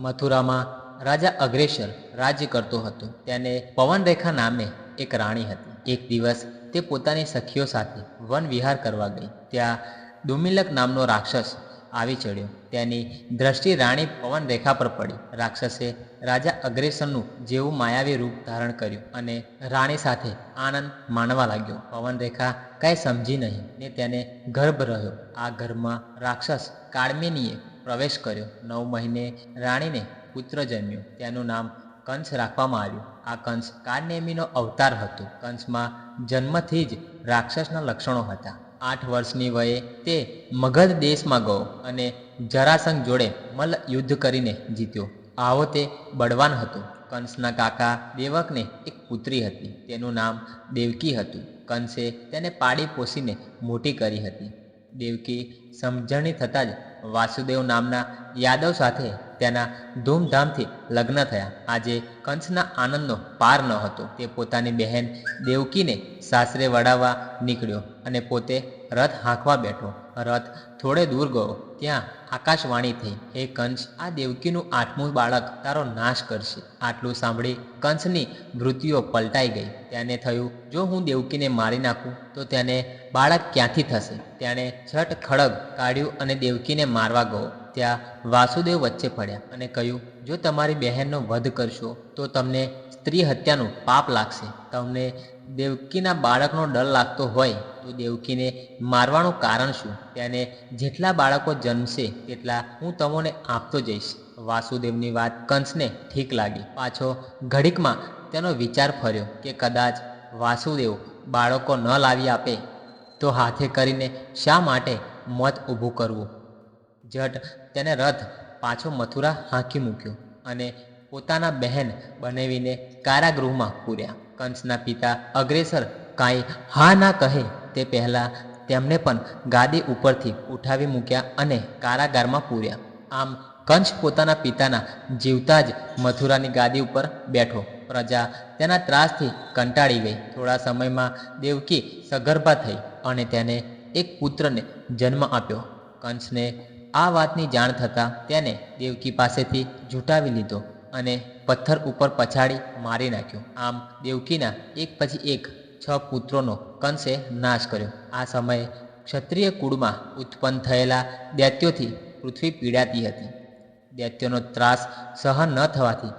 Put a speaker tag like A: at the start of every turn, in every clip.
A: મથુરામાં રાજા અગ્રેસર રાજ્ય કરતો હતો. તેને પવનરેખા નામે એક રાણી હતી. એક દિવસ તે પોતાની સખીઓ સાથે વન વિહાર કરવા ગઈ. ત્યાં દુમિલક નામનો રાક્ષસ આવી ચડ્યો. તેની દ્રષ્ટિ રાણી પવનરેખા પર પડી. રાક્ષસે રાજા અગ્રેસરનું જેવું માયાવી રૂપ ધારણ કર્યું અને રાણી સાથે આનંદ માણવા લાગ્યો. પવનરેખા કાંઈ સમજી નહીં ને તેને ગર્ભ રહ્યો. આ ગર્ભમાં રાક્ષસ કાળમેનીએ પ્રવેશ કર્યો. 9 મહિને રાણીને પુત્ર જન્મ્યો. તેનું નામ કંસ રાખવામાં આવ્યું. આ કંસ કાળનેમીનો અવતાર હતો. કંસમાં જન્મથી જ રાક્ષસના લક્ષણો હતા. 8 વર્ષની વયે તે મગધ દેશમાં ગયો અને જરાસંઘ જોડે મલ્લ યુદ્ધ કરીને જીત્યો. આવો તે બળવાન હતો. કંસના કાકા દેવકને એક પુત્રી હતી. તેનું નામ દેવકી હતું. કંસે તેને પાળી પોષીને મોટી કરી હતી. દેવકી સમજણી થતાં જ વાસુદેવ નામના યાદવ સાથે તેના ધૂમધામથી લગ્ન થયા. આજે કંસના આનંદનો પાર ન હતો. તે પોતાની બહેન દેવકીને સાસરે વડાવવા નીકળ્યો અને પોતે રથ હાંકવા બેઠો. રથ થોડે દૂર ગયો ત્યાં આકાશવાણી થઈ, હે કંસ, આ દેવકીનું 8મું બાળક તારો નાશ કરશે. આટલું સાંભળી કંસની વૃત્તિઓ પલટાઈ ગઈ. તેને થયું, જો હું દેવકીને મારી નાખું તો તેને બાળક ક્યાંથી થશે. તેણે છઠ ખડગ કાઢ્યું અને દેવકીને મારવા ગયો. ત્યાં વાસુદેવ વચ્ચે પડ્યા અને કહ્યું, જો તમારી બહેનનો વધ કરશો તો તમને સ્ત્રી હત્યાનું પાપ લાગશે. તમને દેવકીના બાળકનો ડર લાગતો હોય તો દેવકીને મારવાનું કારણ શું? તેને જેટલા બાળકો જન્મશે તેટલા હું તમને આપતો જઈશ. વાસુદેવની વાત કંસને ઠીક લાગી. પાછો ઘડીકમાં તેનો વિચાર ફર્યો કે કદાચ વાસુદેવ બાળકો ન લાવી આપે તો હાથે કરીને શા માટે મોત ઊભું કરવું. જટ તેને રથ પાછો મથુરા હાંકી મૂક્યો અને પોતાના બહેન બનાવીને કારાગૃહમાં પૂર્યા. કંસના પિતા અગ્રેસર કાંઈ હા ના કહે તે પહેલાં તેમને પણ ગાદી ઉપરથી ઉઠાવી મૂક્યા અને કારાગારમાં પૂર્યા. આમ કંસ પોતાના પિતાના જીવતા જ મથુરાની ગાદી ઉપર બેઠો. પ્રજા તેના ત્રાસથી કંટાળી ગઈ. થોડા સમયમાં દેવકી સગર્ભા થઈ અને તેને એક પુત્રને જન્મ આપ્યો. કંસને આ વાતની જાણ થતાં તેને દેવકી પાસેથી ઝૂંટાવી લીધો અને પથ્થર ઉપર પછાડી મારી નાખ્યો. આમ દેવકીના એક પછી એક 6 પુત્રોનો કંસે નાશ કર્યો. આ સમયે ક્ષત્રિય કુળમાં ઉત્પન્ન થયેલા દૈત્યોથી પૃથ્વી પીડાતી હતી. દૈત્યોનો ત્રાસ સહન ન થવાથી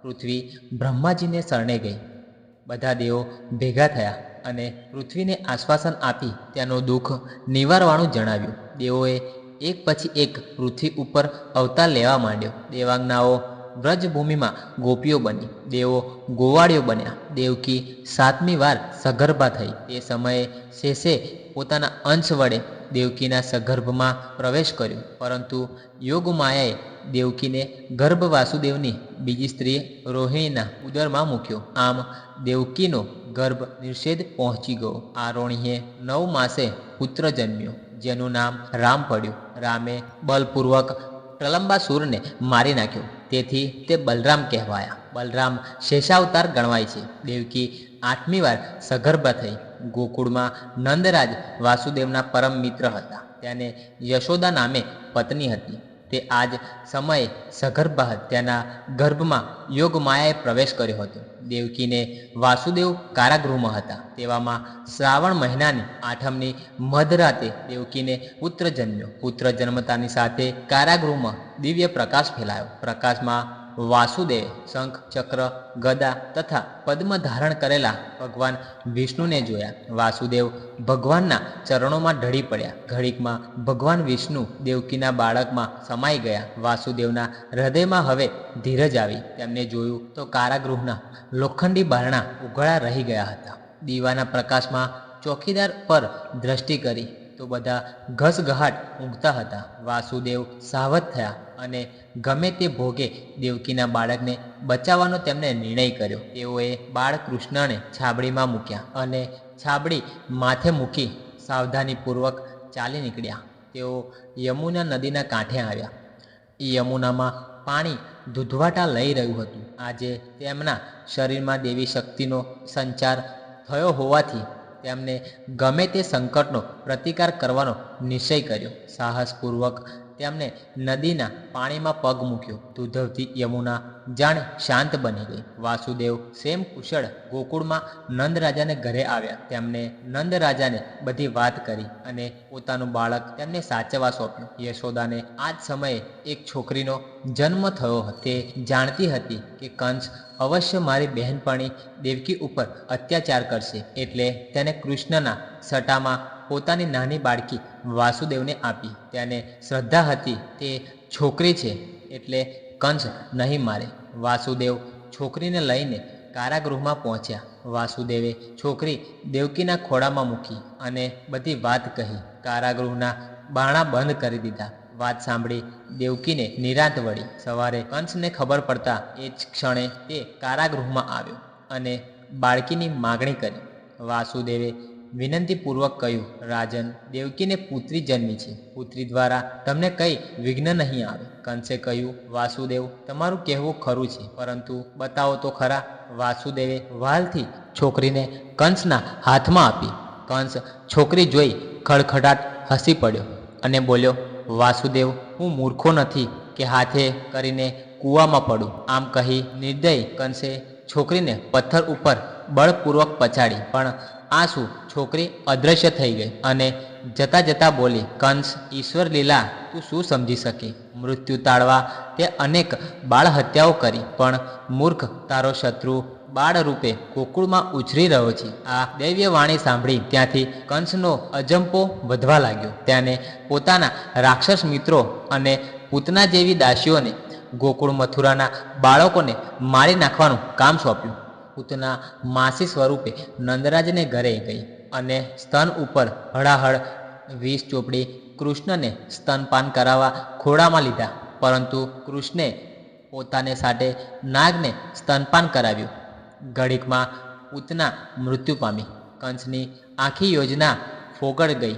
A: પૃથ્વી બ્રહ્માજીને શરણે ગઈ. બધા દેવો ભેગા થયા અને પૃથ્વીને આશ્વાસન આપી તેનું દુઃખ નિવારવાનું જણાવ્યું. દેવોએ એક પછી એક પૃથ્વી ઉપર અવતાર લેવા માંડ્યો. દેવાંગનાઓ વ્રજભૂમિમાં ગોપીઓ બની. દેવો ગોવાળીઓ બન્યા. દેવકી 7મી વાર સગર્ભા થઈ. તે સમયે શેષે પોતાના અંશ વડે દેવકીના સગર્ભમાં પ્રવેશ કર્યો, પરંતુ યોગમાયાએ દેવકીને ગર્ભ વાસુદેવની બીજી સ્ત્રી રોહિણીના ઉદરમાં મૂક્યો. આમ દેવકીનો ગર્ભ નિષેધ પહોંચી ગયો. આ રોહિણીએ 9 માસે પુત્ર જન્મ્યો, જેનું નામ રામ પડ્યું. રામે બલપૂર્વક પ્રલંબાસુરને મારી નાખ્યો, તેથી તે બલરામ કહેવાયા. બલરામ શેષાવતાર ગણવાય છે. દેવકી 8મી વાર સગર્ભા થઈ. ગોકુળમાં નંદરાજ વાસુદેવના પરમ મિત્ર હતા. તેને યશોદા નામે પત્ની હતી. તે આ જ સમયે સગર્ભા હતી. તેના ગર્ભમાં યોગમાયાએ પ્રવેશ કર્યો હતો. દેવકીને વાસુદેવ કારાગૃહમાં હતા. તેવામાં શ્રાવણ મહિનાની 8મની મધરાતે દેવકીને પુત્ર જન્મ્યો. પુત્ર જન્મતાની સાથે કારાગૃહમાં દિવ્ય પ્રકાશ ફેલાયો. પ્રકાશમાં વાસુદેવે શંખ, ચક્ર, ગદા તથા પદ્મ ધારણ કરેલા ભગવાન વિષ્ણુને જોયા. વાસુદેવ ભગવાનના ચરણોમાં ઢળી પડ્યા. ઘડીકમાં ભગવાન વિષ્ણુ દેવકીના બાળકમાં સમાઈ ગયા. વાસુદેવના હૃદયમાં હવે ધીરજ આવી. તેમને જોયું તો કારાગૃહના લોખંડી બારણા ઉઘાડા રહી ગયા હતા. દીવાના પ્રકાશમાં ચોકીદાર પર દ્રષ્ટિ કરી તો બધા ઘસઘાટ ઊંઘતા હતા. વાસુદેવ સાવધ થયા અને ગમે તે ભોગે દેવકીના બાળકને બચાવવાનો તેમણે નિર્ણય કર્યો. તેઓએ બાળકૃષ્ણને છાબડીમાં મૂક્યા અને છાબડી માથે મૂકી સાવધાનીપૂર્વક ચાલી નીકળ્યા. તેઓ યમુના નદીના કાંઠે આવ્યા. યમુનામાં પાણી દૂધવાટા લઈ રહ્યું હતું. આજે તેમના શરીરમાં દેવી શક્તિનો સંચાર થયો હોવાથી તેમને ગમે તે સંકટનો પ્રતિકાર કરવાનો નિશ્ચય કર્યો. સાહસપૂર્વક તેમને નદીના પાણીમાં પગ મૂક્યો. દૂધવતી યમુના જાણે શાંત બની ગઈ. વાસુદેવ સેમ કુશળ ગોકુળમાં નંદ રાજાને ઘરે આવ્યા. તેમને નંદ રાજાને બધી વાત કરી અને પોતાનું બાળક તેમને સાચવવા સોંપ્યું. યશોદાને આ જ સમયે એક છોકરીનો જન્મ થયો હતો. તે જાણતી હતી કે કંસ અવશ્ય મારી બહેનપણી દેવકી ઉપર અત્યાચાર કરશે, એટલે તેને કૃષ્ણના સટામાં પોતાની નાની બાળકી વાસુદેવને આપી. તેને શ્રદ્ધા હતી તે છોકરી છે એટલે કંસ નહીં મારે. વાસુદેવ છોકરીને લઈને કારાગૃહમાં પહોંચ્યા. વાસુદેવે છોકરી દેવકીના ખોળામાં મૂકી અને બધી વાત કહી. કારાગૃહના બારણા બંધ કરી દીધા. વાત સાંભળી દેવકીને નિરાંત વળી. સવારે કંસને ખબર પડતા એ જ ક્ષણે તે કારાગૃહમાં આવ્યો અને બાળકીની માગણી કરી. વાસુદેવે વિનંતીપૂર્વક કહ્યું, રાજન, દેવકીને પુત્રી જન્મી છે. પુત્રી દ્વારા તમને કંઈ વિઘ્ન નહીં આવે. કંસે કહ્યું, વાસુદેવ, તમારું કહેવું ખરું છે, પરંતુ બતાવો તો ખરા. વાસુદેવે વ્હાલથી છોકરીને કંસના હાથમાં આપી. કંસ છોકરી જોઈ ખડખડાટ હસી પડ્યો અને બોલ્યો, વાસુદેવ, હું મૂર્ખો નથી કે હાથે કરીને કૂવામાં પડું. આમ કહી નિર્દય કંસે છોકરીને પથ્થર ઉપર બળપૂર્વક પછાડી. પણ આ શું? છોકરી અદૃશ્ય થઈ ગઈ અને જતા જતા બોલી, કંસ, ઈશ્વર લીલા તું શું સમજી શકે? મૃત્યુ ટાળવા તે અનેક બાળ હત્યાઓ કરી, પણ મૂર્ખ તારો શત્રુ બાળ રૂપે ગોકુળમાં ઉછરી રહ્યો છે. આ દૈવ્ય વાણી સાંભળી ત્યાંથી કંસનો અજંપો વધવા લાગ્યો. તેને પોતાના રાક્ષસ મિત્રો અને પૂતના જેવી દાસીઓને ગોકુળ મથુરાના બાળકોને મારી નાખવાનું કામ સોંપ્યું. પૂતના માસી સ્વરૂપે નંદરાજને ઘરે ગઈ અને સ્તન ઉપર હળાહળ વિષ ચોપડી કૃષ્ણને સ્તનપાન કરાવવા ખોળામાં લીધા. પરંતુ કૃષ્ણે પોતાને સાથે નાગને સ્તનપાન કરાવ્યું. ઘડીકમાં પૂતના મૃત્યુ પામી. કંસની આખી યોજના ફોગળ ગઈ.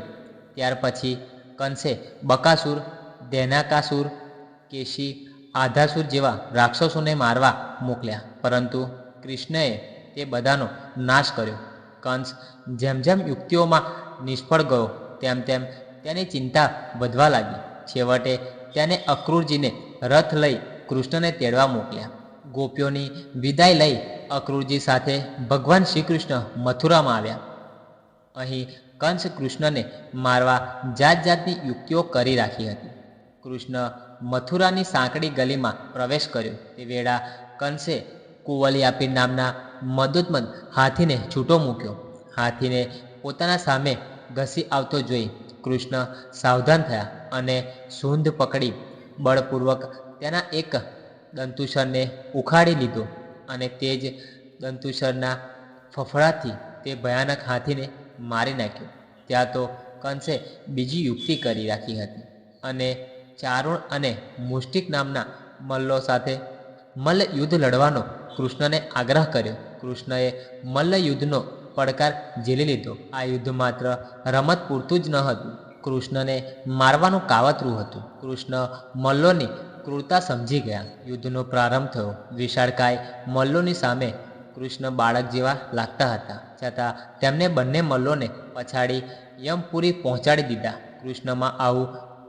A: ત્યાર પછી કંસે બકાસુર, ધૈનાકાસુર, કેશી, આધાસુર જેવા રાક્ષસોને મારવા મોકલ્યા, પરંતુ કૃષ્ણએ તે બધાનો નાશ કર્યો. કંસ જેમ જેમ યુક્તિઓમાં નિષ્ફળ ગયો તેમ તેમ તેની ચિંતા વધવા લાગી. છેવટે તેને અક્રૂરજીને રથ લઈ કૃષ્ણને તેડવા મોકલ્યા. ગોપીઓની વિદાય લઈ અક્રૂરજી સાથે ભગવાન શ્રી કૃષ્ણ મથુરામાં આવ્યા. અહીં કંસ કૃષ્ણને મારવા જાત જાતની યુક્તિઓ કરી રાખી હતી. કૃષ્ણ મથુરાની સાંકડી ગલીમાં પ્રવેશ કર્યો તે વેળા કંસે કુવલિયાપી નામના મદોદમદ હાથીને છૂટો મૂક્યો. હાથીને પોતાના સામે ઘસી આવતો જોઈ કૃષ્ણ સાવધાન થયા અને સૂંઢ પકડી બળપૂર્વક તેના એક દંતુસરને ઉખાડી લીધો અને તે જ દંતુસરના ફફડાથી તે ભયાનક હાથીને મારી નાખ્યો. ત્યાં તો કંસે બીજી યુક્તિ કરી રાખી હતી અને ચારુણ અને મુષ્ટિક નામના મલ્લો સાથે મલ્લ યુદ્ધ લડવાનો કૃષ્ણને આગ્રહ કર્યો. કૃષ્ણએ મલ્લ યુદ્ધનો પડકાર ઝીલી લીધો. આ યુદ્ધ માત્ર રમત પૂરતું જ ન હતું, કૃષ્ણને મારવાનું કાવતરું હતું. કૃષ્ણ મલ્લોની ક્રૂરતા સમજી ગયા. યુદ્ધનો પ્રારંભ થયો. વિશાળકાય મલ્લોની સામે કૃષ્ણ બાળક જેવા લાગતા હતા, છતાં તેમને બંને મલ્લોને પછાડી યમપુરી પહોંચાડી દીધા. કૃષ્ણમાં આવું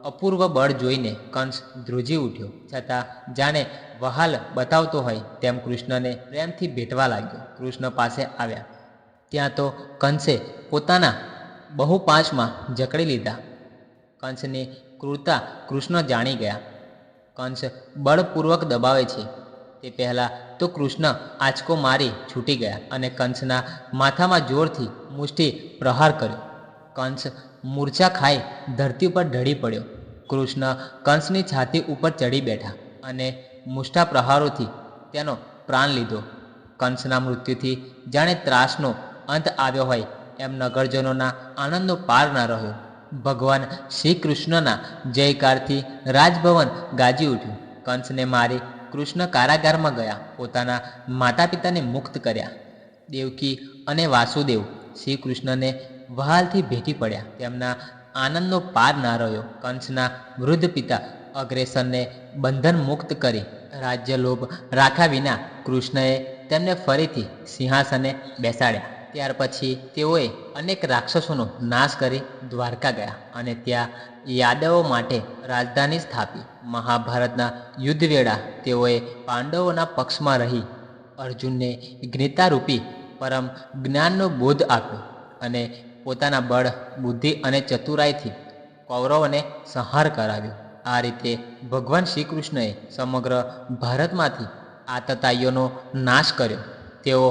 A: અપૂર્વ બળ જોઈને કંસ ધ્રુજી ઉઠ્યો, છતાં જાણે વહાલ બતાવતો હોય તેમ કૃષ્ણને પ્રેમથી ભેટવા લાગ્યો. કૃષ્ણ પાસે આવ્યા ત્યાં તો કંસે પોતાના બહુ પાંચમાં જકડી લીધા. કંસની ક્રૂરતા કૃષ્ણ જાણી ગયા. કંસ બળપૂર્વક દબાવે છે તે પહેલાં તો કૃષ્ણ આંચકો મારી છૂટી ગયા અને કંસના માથામાં જોરથી મુષ્ટિ પ્રહાર કર્યો. કંસ મૂર્છા ખાઈ ધરતી પર ઢળી પડ્યો. કૃષ્ણ કંસની છાતી ઉપર ચડી બેઠા અને મુષ્ટા પ્રહારોથી તેનો પ્રાણ લીધો. કંસના મૃત્યુથી જાણે ત્રાસનો અંત આવ્યો હોય એમ નગરજનોના આનંદનો પાર ન રહ્યો. ભગવાન શ્રી કૃષ્ણના જયકારથી રાજભવન ગાજી ઉઠ્યું. કંસને મારી કૃષ્ણ કારાગારમાં ગયા, પોતાના માતા પિતાને મુક્ત કર્યા. દેવકી અને વાસુદેવ શ્રી કૃષ્ણને વહાલથી ભેટી પડ્યા. તેમના આનંદનો પાર ના રહ્યો. કંસના વૃદ્ધ પિતા અગ્રેસરને બંધન મુક્ત કરી રાજ્ય લોભ રાખ્યા વિના કૃષ્ણએ તેમને ફરીથી સિંહાસને બેસાડ્યા. ત્યાર પછી તેઓએ અનેક રાક્ષસોનો નાશ કરી દ્વારકા ગયા અને ત્યાં યાદવો માટે રાજધાની સ્થાપી. મહાભારતના યુદ્ધ વેળા તેઓએ પાંડવોના પક્ષમાં રહી અર્જુનને જ્ઞાતારૂપી પરમ જ્ઞાનનો બોધ આપ્યો અને પોતાના બળ, બુદ્ધિ અને ચતુરાઈથી કૌરવોને સંહાર કરાવ્યો. આ રીતે ભગવાન શ્રી કૃષ્ણએ સમગ્ર ભારતમાંથી આતતાઈઓનો નાશ કર્યો. તેઓ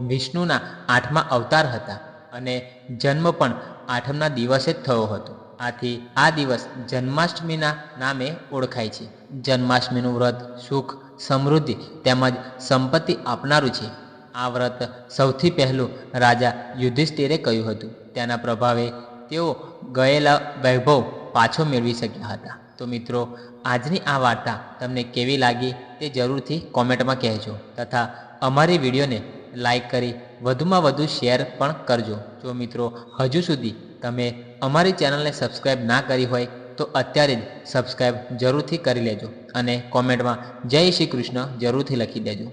A: વિષ્ણુના 8મા અવતાર હતા અને જન્મ પણ 8મના દિવસે જ થયો હતો. આથી આ દિવસ જન્માષ્ટમીના નામે ઓળખાય છે. જન્માષ્ટમીનું વ્રત સુખ, સમૃદ્ધિ તેમજ સંપત્તિ આપનારું છે. આ વ્રત સૌથી પહેલું રાજા યુધિષ્ઠિરે કહ્યું હતું. તેના પ્રભાવે તેઓ ગયેલા વૈભવ પાછો મેળવી શક્યા હતા. તો મિત્રો, આજની આ વાર્તા તમને કેવી લાગી તે જરૂરથી કોમેન્ટમાં કહેજો તથા અમારી વિડીયોને લાઈક કરી વધુમાં વધુ શેર પણ કરજો. જો મિત્રો હજુ સુધી તમે અમારી ચેનલને સબસ્ક્રાઈબ ના કરી હોય તો અત્યારે જ સબસ્ક્રાઈબ જરૂરથી કરી લેજો અને કોમેન્ટમાં જય શ્રી કૃષ્ણ જરૂરથી લખી દેજો.